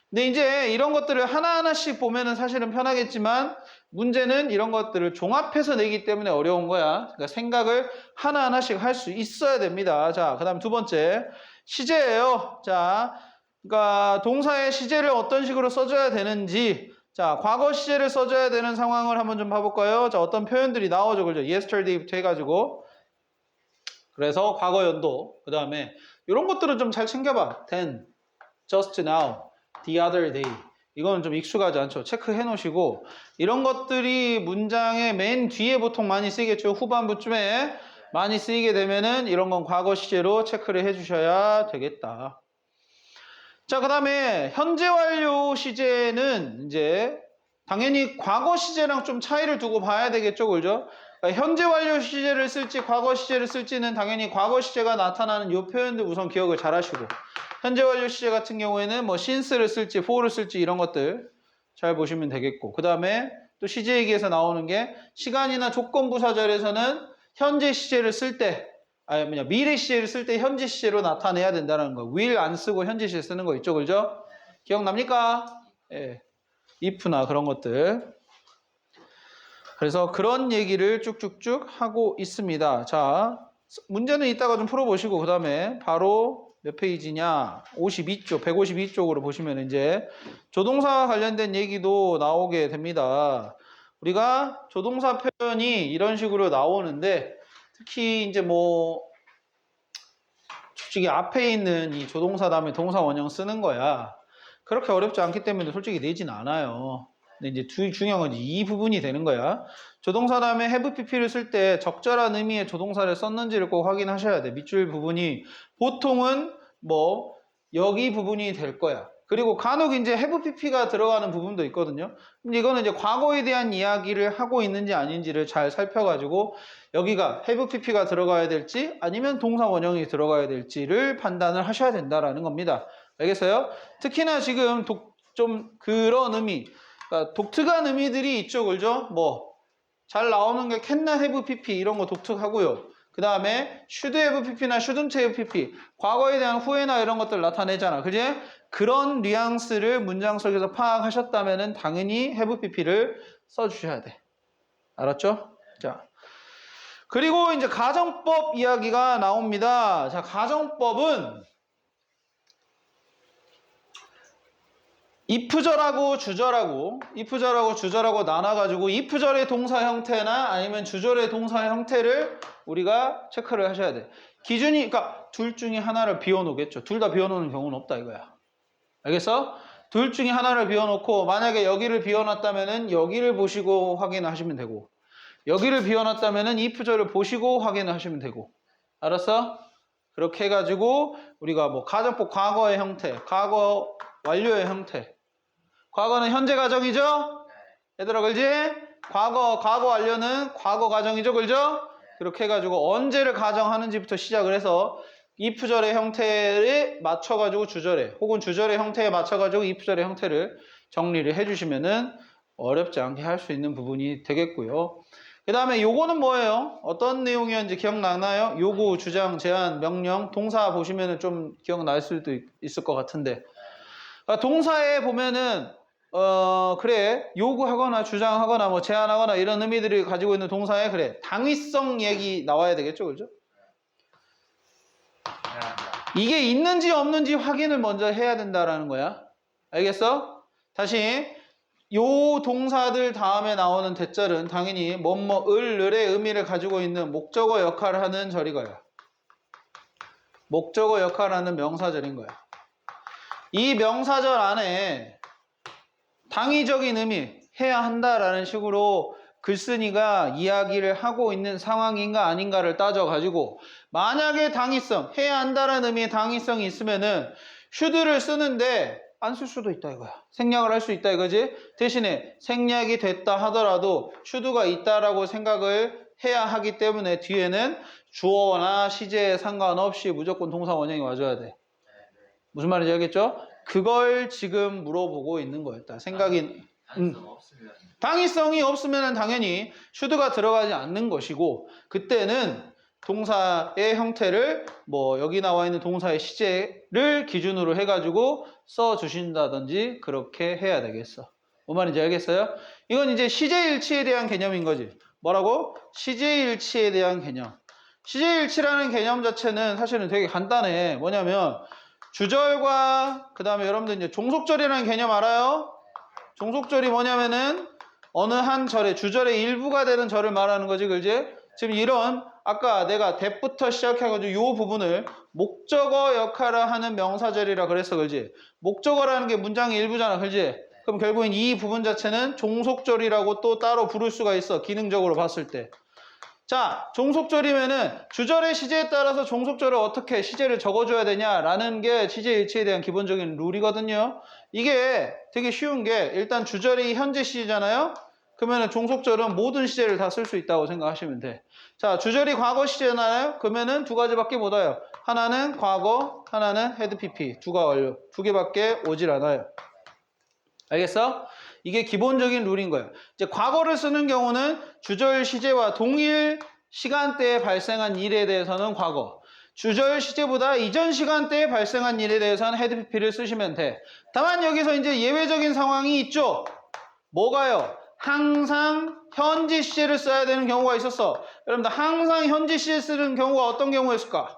S1: 근데 이제 이런 것들을 하나하나씩 보면은 사실은 편하겠지만 문제는 이런 것들을 종합해서 내기 때문에 어려운 거야. 그러니까 생각을 하나하나씩 할 수 있어야 됩니다. 자, 그 다음 두 번째. 시제예요. 자, 그러니까 동사의 시제를 어떤 식으로 써줘야 되는지. 자, 과거 시제를 써줘야 되는 상황을 한번 좀 봐볼까요? 자, 어떤 표현들이 나오죠. 그죠? yesterday부터 해가지고. 그래서 과거 연도. 그 다음에 이런 것들은 좀 잘 챙겨봐. then, just now, the other day. 이거는 좀 익숙하지 않죠. 체크해 놓으시고, 이런 것들이 문장의 맨 뒤에 보통 많이 쓰이겠죠. 후반부쯤에 많이 쓰이게 되면은 이런 건 과거 시제로 체크를 해 주셔야 되겠다. 자, 그 다음에 현재 완료 시제는 이제 당연히 과거 시제랑 좀 차이를 두고 봐야 되겠죠. 그죠? 그러니까 현재 완료 시제를 쓸지 과거 시제를 쓸지는 당연히 과거 시제가 나타나는 이 표현들 우선 기억을 잘 하시고, 현재 완료 시제 같은 경우에는 뭐 since를 쓸지 for를 쓸지 이런 것들 잘 보시면 되겠고, 그 다음에 또 시제 얘기에서 나오는 게 시간이나 조건부사절에서는 현재 시제를 쓸 때, 미래 시제를 쓸 때 현재 시제로 나타내야 된다는 거. will 안 쓰고 현재 시제 쓰는 거 있죠, 그죠? 기억납니까? 예. if나 그런 것들. 그래서 그런 얘기를 쭉쭉쭉 하고 있습니다. 자, 문제는 이따가 좀 풀어보시고, 그 다음에 바로 몇 페이지냐? 52쪽, 152쪽으로 보시면 이제 조동사 관련된 얘기도 나오게 됩니다. 우리가 조동사 표현이 이런 식으로 나오는데, 특히 이제 뭐 솔직히 앞에 있는 이 조동사 다음에 동사 원형 쓰는 거야. 그렇게 어렵지 않기 때문에 솔직히 내진 않아요. 근데 이제 중요한 건 이 부분이 되는 거야. 조동사 다음에 have pp를 쓸 때 적절한 의미의 조동사를 썼는지를 꼭 확인하셔야 돼. 밑줄 부분이 보통은 뭐 여기 부분이 될 거야. 그리고 간혹 이제 have pp가 들어가는 부분도 있거든요. 근데 이거는 이제 과거에 대한 이야기를 하고 있는지 아닌지를 잘 살펴가지고 여기가 have pp가 들어가야 될지 아니면 동사 원형이 들어가야 될지를 판단을 하셔야 된다라는 겁니다. 알겠어요? 특히나 지금 좀 그런 의미, 그러니까 독특한 의미들이 있죠, 그죠? 뭐 잘 나오는 게 can have pp 이런 거 독특하고요. 그 다음에 should have pp나 shouldn't have pp 과거에 대한 후회나 이런 것들 나타내잖아, 그지? 그런 뉘앙스를 문장 속에서 파악하셨다면은 당연히 have pp를 써주셔야 돼. 알았죠? 자, 그리고 이제 가정법 이야기가 나옵니다. 자, 가정법은 if절하고 주절하고 나눠가지고 if절의 동사 형태나 아니면 주절의 동사 형태를 우리가 체크를 하셔야 돼. 기준이, 그러니까 둘 중에 하나를 비워놓겠죠. 둘 다 비워놓는 경우는 없다 이거야. 알겠어? 둘 중에 하나를 비워놓고 만약에 여기를 비워놨다면은 여기를 보시고 확인하시면 되고 여기를 비워놨다면은 if절을 보시고 확인하시면 되고. 알았어? 그렇게 해가지고 우리가 뭐 가정법 과거의 형태, 과거 완료의 형태. 과거는 현재 가정이죠? 얘들아, 그지? 과거 완료는 과거 가정이죠, 그죠? 그렇게 해가지고 언제를 가정하는지부터 시작을 해서 if절의 형태에 맞춰가지고 주절에 혹은 주절의 형태에 맞춰가지고 if절의 형태를 정리를 해주시면은 어렵지 않게 할 수 있는 부분이 되겠고요. 그 다음에 요거는 뭐예요? 어떤 내용이었는지 기억나나요? 요구, 주장, 제안, 명령, 동사 보시면은 좀 기억날 수도 있을 것 같은데. 그러니까 동사에 보면은 그래 요구하거나 주장하거나 뭐 제안하거나 이런 의미들이 가지고 있는 동사에 그래 당위성 얘기 나와야 되겠죠, 그죠? 이게 있는지 없는지 확인을 먼저 해야 된다라는 거야. 알겠어? 다시 요 동사들 다음에 나오는 대절은 당연히 을의 의미를 가지고 있는 목적어 역할을 하는 절이거야. 목적어 역할을 하는 명사절인 거야. 이 명사절 안에 당위적인 의미 해야 한다라는 식으로 글쓴이가 이야기를 하고 있는 상황인가 아닌가를 따져가지고 만약에 당위성, 해야 한다라는 의미의 당위성이 있으면은 should를 쓰는데 안 쓸 수도 있다 이거야. 생략을 할 수 있다 이거지. 대신에 생략이 됐다 하더라도 should가 있다라고 생각을 해야 하기 때문에 뒤에는 주어나 시제에 상관없이 무조건 동사 원형이 와줘야 돼. 무슨 말인지 알겠죠? 그걸 지금 물어보고 있는 거였다. 생각이 당위성이 없으면 당연히 should가 들어가지 않는 것이고 그때는 동사의 형태를 뭐 여기 나와 있는 동사의 시제를 기준으로 해가지고 써주신다든지 그렇게 해야 되겠어. 뭔 말인지 알겠어요? 이건 이제 시제일치에 대한 개념인 거지. 뭐라고? 시제일치에 대한 개념. 시제일치라는 개념 자체는 사실은 되게 간단해. 뭐냐면 주절과 그 다음에 여러분들 이제 종속절이라는 개념 알아요? 종속절이 뭐냐면은 어느 한 절의 주절의 일부가 되는 절을 말하는 거지, 그지? 지금 이런 아까 내가 that부터 시작해가지고 이 부분을 목적어 역할을 하는 명사절이라 그랬어, 그지? 목적어라는 게 문장의 일부잖아, 그지? 그럼 결국엔 이 부분 자체는 종속절이라고 또 따로 부를 수가 있어, 기능적으로 봤을 때. 자, 종속절이면은 주절의 시제에 따라서 종속절을 어떻게 시제를 적어줘야 되냐라는 게 시제일치에 대한 기본적인 룰이거든요. 이게 되게 쉬운 게 일단 주절이 현재 시제잖아요. 그러면은 종속절은 모든 시제를 다 쓸 수 있다고 생각하시면 돼. 자, 주절이 과거 시제잖아요. 그러면은 두 가지밖에 못 와요. 하나는 과거, 하나는 had pp. 두가 완료. 두 개밖에 오질 않아요. 알겠어? 이게 기본적인 룰인 거예요. 이제 과거를 쓰는 경우는 주절 시제와 동일 시간대에 발생한 일에 대해서는 과거. 주절 시제보다 이전 시간대에 발생한 일에 대해서는 had pp를 쓰시면 돼. 다만 여기서 이제 예외적인 상황이 있죠. 뭐가요? 항상 현지 시제를 써야 되는 경우가 있었어. 여러분들 항상 현지 시제 쓰는 경우가 어떤 경우였을까?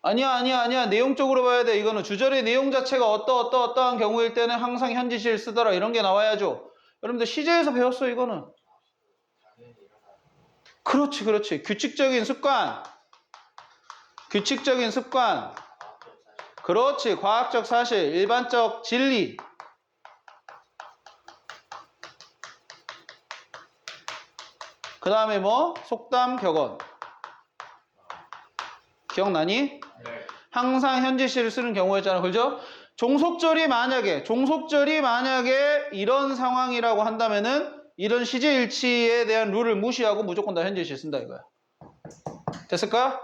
S1: 아니야. 내용적으로 봐야 돼. 이거는 주절의 내용 자체가 어떠한 경우일 때는 항상 현지 시를 쓰더라. 이런 게 나와야죠. 여러분들 시제에서 배웠어, 이거는. 그렇지. 규칙적인 습관. 그렇지. 과학적 사실, 일반적 진리. 그 다음에 뭐? 속담, 격언. 기억나니?
S2: 네.
S1: 항상 현재시를 쓰는 경우였잖아. 그죠? 종속절이 만약에 이런 상황이라고 한다면은 이런 시제일치에 대한 룰을 무시하고 무조건 다 현재시에 쓴다 이거야. 됐을까?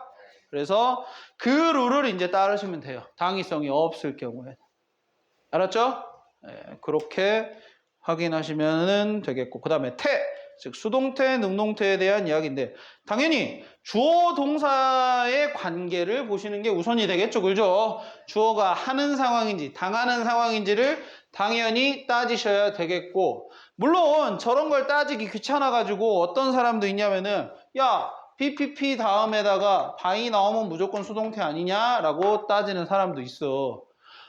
S1: 그래서 그 룰을 이제 따르시면 돼요. 당위성이 없을 경우에. 알았죠? 네, 그렇게 확인하시면 되겠고. 그 다음에 태, 즉 수동태, 능동태에 대한 이야기인데 당연히 주어 동사의 관계를 보시는 게 우선이 되겠죠. 그죠? 주어가 하는 상황인지 당하는 상황인지를 당연히 따지셔야 되겠고 물론 저런 걸 따지기 귀찮아가지고 어떤 사람도 있냐면은 야 PPP 다음에다가 by 나오면 무조건 수동태 아니냐라고 따지는 사람도 있어.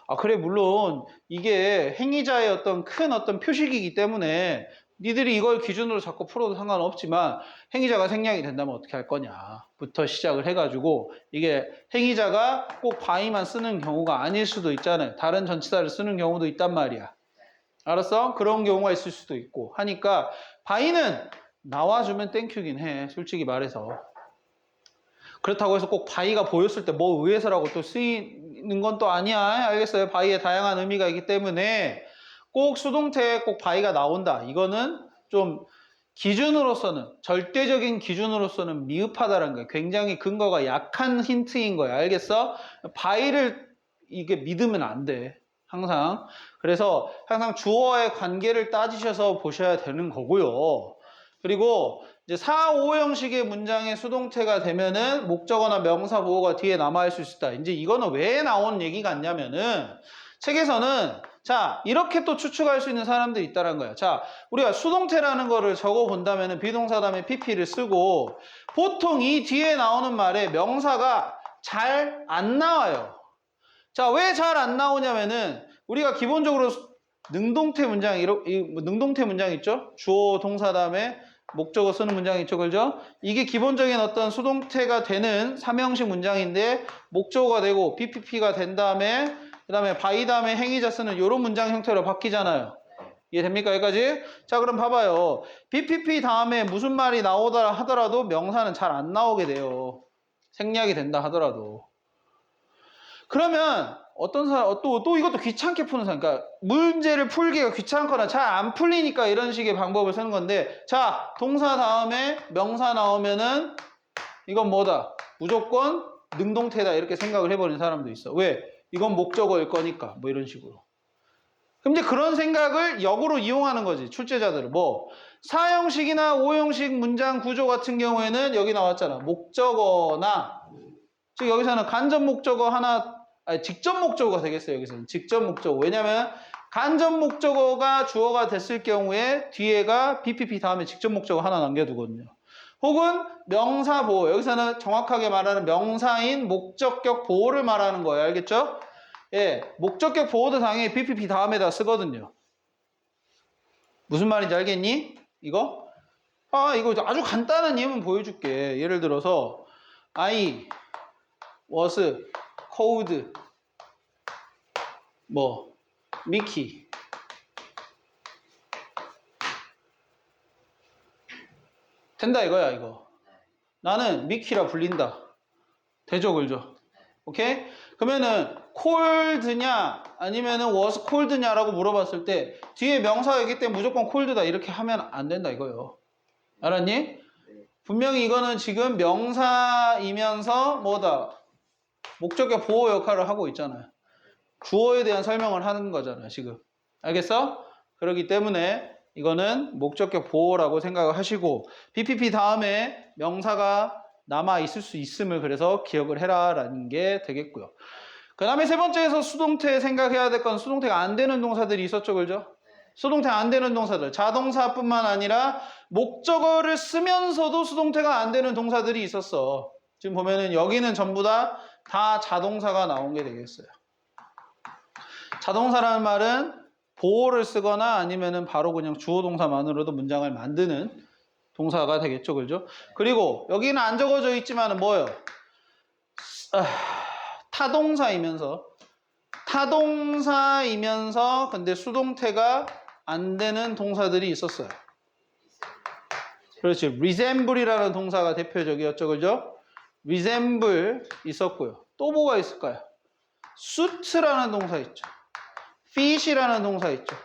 S1: 아 그래 물론 이게 행위자의 어떤 큰 어떤 표식이기 때문에 니들이 이걸 기준으로 자꾸 풀어도 상관없지만 행위자가 생략이 된다면 어떻게 할 거냐부터 시작을 해가지고 이게 행위자가 꼭 by만 쓰는 경우가 아닐 수도 있잖아요. 다른 전치사를 쓰는 경우도 있단 말이야. 알았어? 그런 경우가 있을 수도 있고 하니까 by는 나와주면 땡큐긴 해. 솔직히 말해서. 그렇다고 해서 꼭 by가 보였을 때 뭐 의해서라고 또 쓰이는 건 또 아니야. 알겠어요? by에 다양한 의미가 있기 때문에 꼭 수동태에 꼭 by가 나온다. 이거는 좀 기준으로서는 절대적인 기준으로서는 미흡하다는 거야. 굉장히 근거가 약한 힌트인 거야. 알겠어? by를 이게 믿으면 안 돼. 항상. 그래서 항상 주어의 관계를 따지셔서 보셔야 되는 거고요. 그리고 이제 4, 5 형식의 문장의 수동태가 되면은 목적어나 명사 보호가 뒤에 남아있을 수 있다. 이제 이거는 왜 나온 얘기 같냐면은 책에서는 자 이렇게 또 추측할 수 있는 사람들이 있다는 거야. 자 우리가 수동태라는 거를 적어 본다면은 비동사 다음에 pp를 쓰고 보통 이 뒤에 나오는 말에 명사가 잘 안 나와요. 자 왜 잘 안 나오냐면은 우리가 기본적으로 능동태 문장 능동태 문장 있죠? 주어 동사 다음에 목적어 쓰는 문장 있죠, 그죠? 이게 기본적인 어떤 수동태가 되는 3형식 문장인데 목적어가 되고 PPP가 된 다음에 그 다음에 by 다음에 행위자 쓰는 이런 문장 형태로 바뀌잖아요. 이해됩니까? 여기까지? 자 그럼 봐봐요. PPP 다음에 무슨 말이 나오더라 하더라도 명사는 잘 안 나오게 돼요. 생략이 된다 하더라도. 그러면 어떤 사람 또 이것도 귀찮게 푸는 사람 그러니까 문제를 풀기가 귀찮거나 잘 안 풀리니까 이런 식의 방법을 쓰는 건데 자 동사 다음에 명사 나오면은 이건 뭐다? 무조건 능동태다 이렇게 생각을 해버리는 사람도 있어. 왜? 이건 목적어일 거니까 뭐 이런 식으로. 그럼 이제 그런 생각을 역으로 이용하는 거지 출제자들은. 뭐 4형식이나 5형식 문장 구조 같은 경우에는 여기 나왔잖아. 목적어나 즉 여기서는 간접 목적어 하나 아니, 직접 목적어가 되겠어요. 여기서는 직접 목적어. 왜냐하면 간접 목적어가 주어가 됐을 경우에 뒤에가 BPP 다음에 직접 목적어 하나 남겨두거든요. 혹은 명사 보호. 여기서는 정확하게 말하는 명사인 목적격 보호를 말하는 거예요. 알겠죠? 예, 목적격 보호도 당연히 BPP 다음에다 쓰거든요. 무슨 말인지 알겠니? 이거? 이거 아주 간단한 예문 보여줄게. 예를 들어서 I was cold 뭐 미키 된다 이거야 이거. 나는 미키라 불린다. 되죠 그죠? 오케이? 그러면은 cold냐 아니면은 was cold냐라고 물어봤을 때 뒤에 명사가 있기 때문에 무조건 cold다 이렇게 하면 안 된다 이거예요. 알았니? 분명히 이거는 지금 명사이면서 뭐다? 목적격 보호 역할을 하고 있잖아요. 주어에 대한 설명을 하는 거잖아요, 지금. 알겠어? 그렇기 때문에 이거는 목적격 보호라고 생각을 하시고 BPP 다음에 명사가 남아 있을 수 있음을 그래서 기억을 해라라는 게 되겠고요. 그 다음에 세 번째에서 수동태 생각해야 될 건 수동태가 안 되는 동사들이 있었죠, 그죠? 수동태 안 되는 동사들. 자동사뿐만 아니라 목적어를 쓰면서도 수동태가 안 되는 동사들이 있었어. 지금 보면은 여기는 전부 다 자동사가 나온 게 되겠어요. 자동사라는 말은 보호를 쓰거나 아니면은 바로 그냥 주어 동사만으로도 문장을 만드는 동사가 되겠죠. 그죠? 그리고 여기는 안 적어져 있지만은 뭐예요? 타동사이면서 타동사이면서 근데 수동태가 안 되는 동사들이 있었어요. 그렇지. resemble이라는 동사가 대표적이었죠. 그죠? resemble 있었고요. 또 뭐가 있을까요? suit라는 동사 있죠. fit이라는 동사 있죠.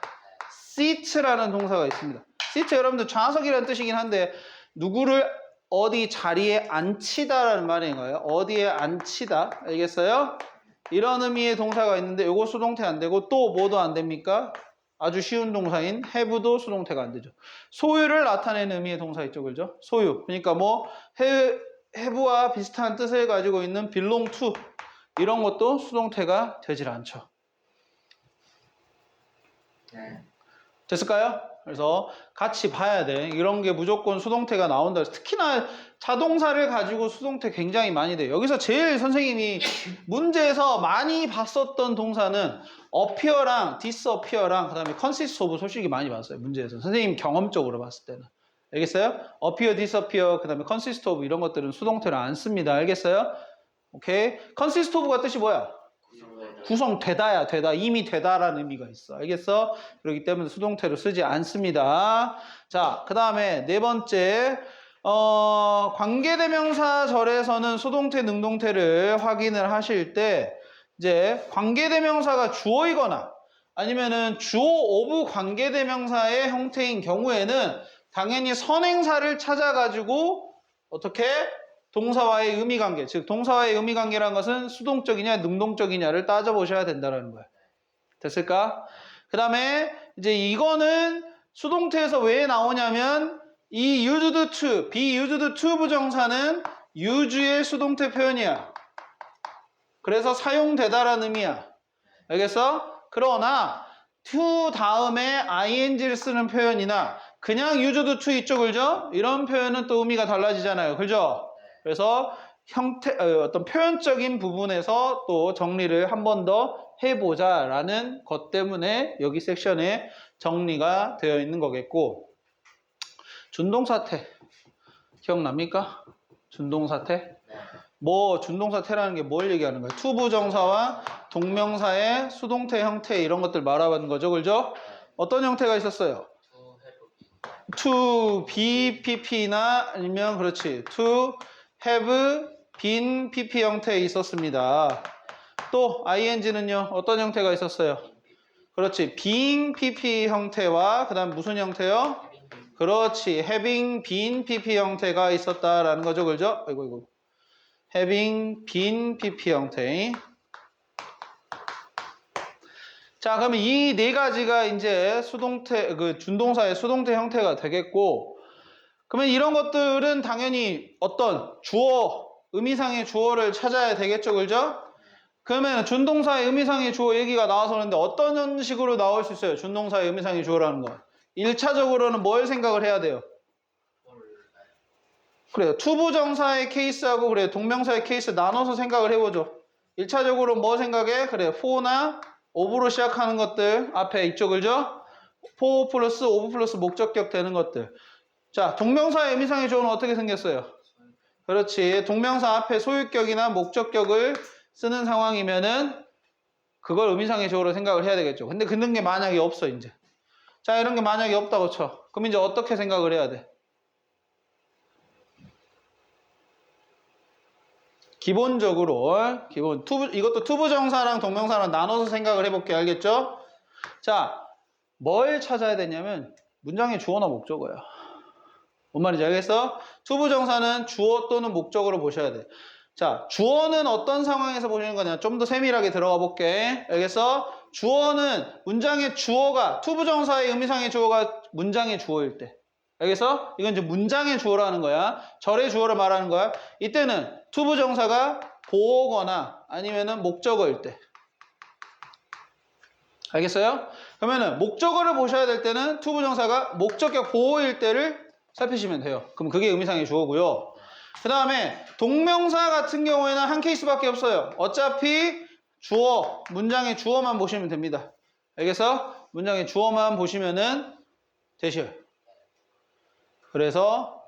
S1: sit라는 동사가 있습니다. sit 여러분들 좌석이라는 뜻이긴 한데 누구를 어디 자리에 앉히다라는 말인가요? 어디에 앉히다. 알겠어요? 이런 의미의 동사가 있는데 이거 수동태 안 되고 또 뭐도 안 됩니까? 아주 쉬운 동사인 have도 수동태가 안 되죠. 소유를 나타내는 의미의 동사 있죠. 그죠? 소유. 그러니까 뭐 have와 비슷한 뜻을 가지고 있는 belong to 이런 것도 수동태가 되질 않죠.
S2: 네.
S1: 됐을까요? 그래서 같이 봐야 돼. 이런 게 무조건 수동태가 나온다. 특히나 자동사를 가지고 수동태 굉장히 많이 돼요. 여기서 제일 선생님이 문제에서 많이 봤었던 동사는 appear랑 disappear랑 그다음에 consist of 솔직히 많이 봤어요. 문제에서. 선생님 경험적으로 봤을 때는. 알겠어요? appear, disappear, 그다음에 consist of 이런 것들은 수동태를 안 씁니다. 알겠어요? 오케이. consist of가 뜻이 뭐야? 구성되다야, 되다. 이미 되다라는 의미가 있어. 알겠어? 그렇기 때문에 수동태로 쓰지 않습니다. 자, 그 다음에 네 번째, 관계대명사절에서는 수동태, 능동태를 확인을 하실 때, 이제 관계대명사가 주어이거나 아니면은 주어 오브 관계대명사의 형태인 경우에는 당연히 선행사를 찾아가지고 어떻게? 동사와의 의미관계, 즉 동사와의 의미관계라는 것은 수동적이냐 능동적이냐를 따져보셔야 된다는 거예요. 됐을까? 그 다음에 이제 이거는 수동태에서 왜 나오냐면 이 used to, be used to 부정사는 use의 수동태 표현이야. 그래서 사용되다라는 의미야. 알겠어? 그러나 to 다음에 ing를 쓰는 표현이나 그냥 used to 있죠, 그죠? 이런 표현은 또 의미가 달라지잖아요, 그죠? 그래서 어떤 표현적인 부분에서 또 정리를 한 번 더 해보자라는 것 때문에 여기 섹션에 정리가 되어 있는 거겠고, 준동사태 기억납니까? 준동사태? 뭐 준동사태라는 게 뭘 얘기하는 거예요? 투부정사와 동명사의 수동태 형태 이런 것들 말하는 거죠, 그죠? 어떤 형태가 있었어요? to be pp나 아니면 그렇지 to have been pp 형태에 있었습니다. 또 ing는요 어떤 형태가 있었어요? 그렇지 being pp 형태와 그 다음 무슨 형태요? 그렇지 having been pp 형태가 있었다라는 거죠, 그죠? 아이고 having been pp 형태. 자, 그러면 이 네 가지가 이제 수동태, 준동사의 수동태 형태가 되겠고, 그러면 이런 것들은 당연히 어떤 주어, 의미상의 주어를 찾아야 되겠죠, 그죠? 그러면 준동사의 의미상의 주어 얘기가 나와서 그러는데 어떤 식으로 나올 수 있어요? 준동사의 의미상의 주어라는 거. 1차적으로는 뭘 생각을 해야 돼요? 그래요. 투부정사의 케이스하고 그래요. 동명사의 케이스 나눠서 생각을 해보죠. 1차적으로 뭐 생각해? 그래, for나 of로 시작하는 것들 앞에 있죠, 그죠? for 플러스 of 플러스 목적격 되는 것들. 자, 동명사의 의미상의 주어는 어떻게 생겼어요? 그렇지. 동명사 앞에 소유격이나 목적격을 쓰는 상황이면은 그걸 의미상의 주어로 생각을 해야 되겠죠. 근데 그런 게 만약에 없어, 이제. 자, 이런 게 만약에 없다고 쳐. 그럼 이제 어떻게 생각을 해야 돼? 기본적으로 이것도 투부정사랑 동명사랑 나눠서 생각을 해볼게. 알겠죠? 자, 뭘 찾아야 되냐면 문장의 주어나 목적어야. 뭔 말인지 알겠어? 투부정사는 주어 또는 목적어로 보셔야 돼. 자, 주어는 어떤 상황에서 보시는 거냐? 좀 더 세밀하게 들어가 볼게. 알겠어? 주어는 문장의 주어가 투부정사의 의미상의 주어가 문장의 주어일 때. 알겠어? 이건 이제 문장의 주어라는 거야. 절의 주어를 말하는 거야. 이때는 투부정사가 보어거나 아니면은 목적어일 때. 알겠어요? 그러면은 목적어를 보셔야 될 때는 투부정사가 목적격 보어일 때를 살피시면 돼요. 그럼 그게 의미상의 주어고요. 그 다음에 동명사 같은 경우에는 한 케이스밖에 없어요. 어차피 주어, 문장의 주어만 보시면 됩니다. 알겠어? 문장의 주어만 보시면은 되셔요. 그래서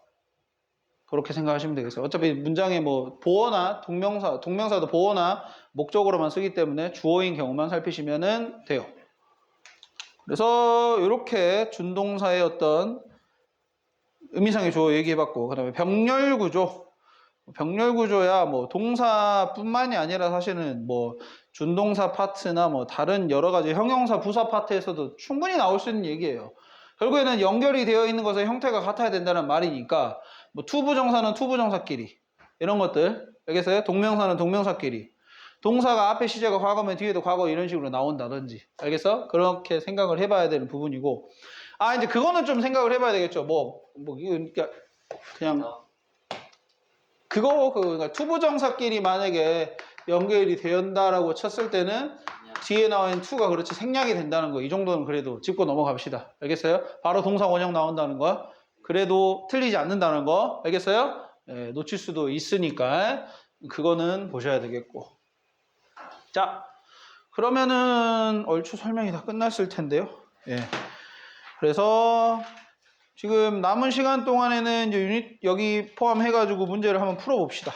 S1: 그렇게 생각하시면 되겠어요. 어차피 문장에 뭐 보어나 동명사도 보어나 목적으로만 쓰기 때문에 주어인 경우만 살피시면 돼요. 그래서 이렇게 준동사의 어떤 의미상의 주어 얘기해봤고, 그 다음에 병렬 구조. 병렬 구조야 뭐 동사뿐만이 아니라 사실은 뭐 준동사 파트나 뭐 다른 여러 가지 형용사 부사 파트에서도 충분히 나올 수 있는 얘기예요. 결국에는 연결이 되어 있는 것의 형태가 같아야 된다는 말이니까 뭐 투부정사는 투부정사끼리 이런 것들 알겠어요? 동명사는 동명사끼리 동사가 앞에 시제가 과거면 뒤에도 과거 이런 식으로 나온다든지 알겠어? 그렇게 생각을 해봐야 되는 부분이고 이제 그거는 좀 생각을 해봐야 되겠죠. 그러니까 그냥 그러니까 투부정사끼리 만약에 연결이 된다라고 쳤을 때는 뒤에 나와 있는 to가 그렇지 생략이 된다는 거. 이 정도는 그래도 짚고 넘어갑시다. 알겠어요? 바로 동사 원형 나온다는 거. 그래도 틀리지 않는다는 거. 알겠어요? 예, 놓칠 수도 있으니까 그거는 보셔야 되겠고. 자, 그러면은 얼추 설명이 다 끝났을 텐데요. 예. 그래서 지금 남은 시간 동안에는 이제 유닛 여기 포함해가지고 문제를 한번 풀어봅시다.